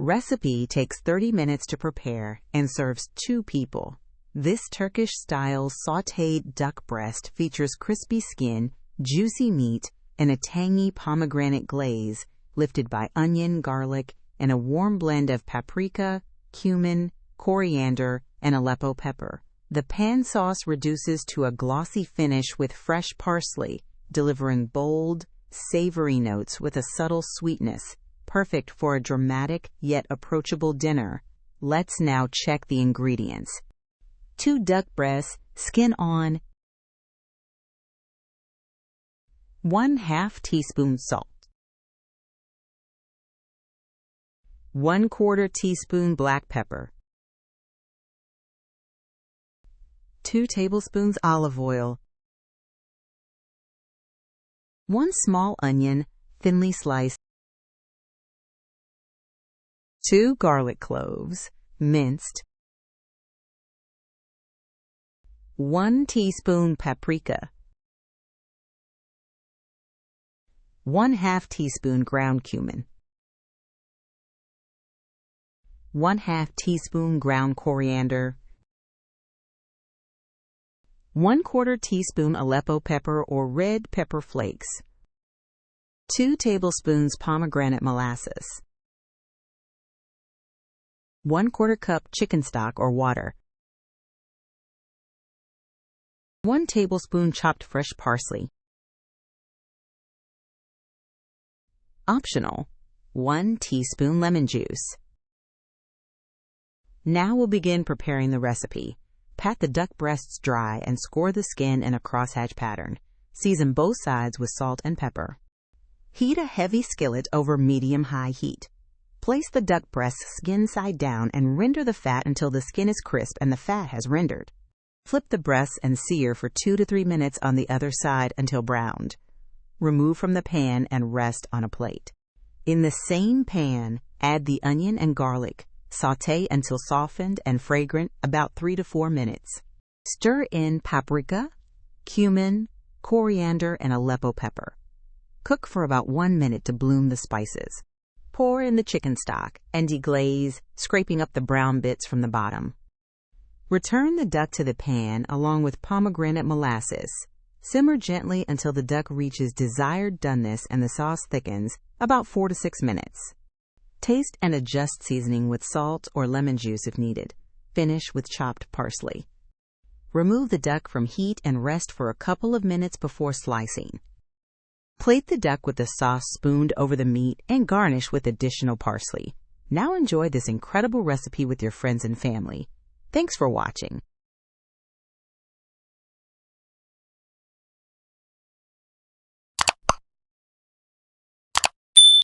Recipe takes 30 minutes to prepare and serves 2 people. This Turkish-style sautéed duck breast features crispy skin, juicy meat, and a tangy pomegranate glaze lifted by onion, garlic, and a warm blend of paprika, cumin, coriander, and Aleppo pepper. The pan sauce reduces to a glossy finish with fresh parsley, delivering bold, savory notes with a subtle sweetness, perfect for a dramatic yet approachable dinner. Let's now check the ingredients. 2 duck breasts, skin on. 1/2 teaspoon salt. 1/4 teaspoon black pepper. 2 tablespoons olive oil. 1 small onion, thinly sliced. 2 garlic cloves, minced. 1 teaspoon paprika. 1/2 teaspoon ground cumin. 1/2 teaspoon ground coriander. 1/4 teaspoon Aleppo pepper or red pepper flakes. 2 tablespoons pomegranate molasses. 1/4 cup chicken stock or water. 1 tablespoon chopped fresh parsley. Optional, 1 teaspoon lemon juice. Now we'll begin preparing the recipe. Pat the duck breasts dry and score the skin in a crosshatch pattern. Season both sides with salt and pepper. Heat a heavy skillet over medium-high heat. Place the duck breast skin side down and render the fat until the skin is crisp and the fat has rendered. Flip the breasts and sear for 2 to 3 minutes on the other side until browned. Remove from the pan and rest on a plate. In the same pan, add the onion and garlic. Sauté until softened and fragrant, about 3 to 4 minutes. Stir in paprika, cumin, coriander, and Aleppo pepper. Cook for about 1 minute to bloom the spices. Pour in the chicken stock and deglaze, scraping up the brown bits from the bottom. Return the duck to the pan along with pomegranate molasses. Simmer gently until the duck reaches desired doneness and the sauce thickens, about 4 to 6 minutes. Taste and adjust seasoning with salt or lemon juice if needed. Finish with chopped parsley. Remove the duck from heat and rest for a couple of minutes before slicing. Plate the duck with the sauce spooned over the meat and garnish with additional parsley. Now enjoy this incredible recipe with your friends and family. Thanks for watching.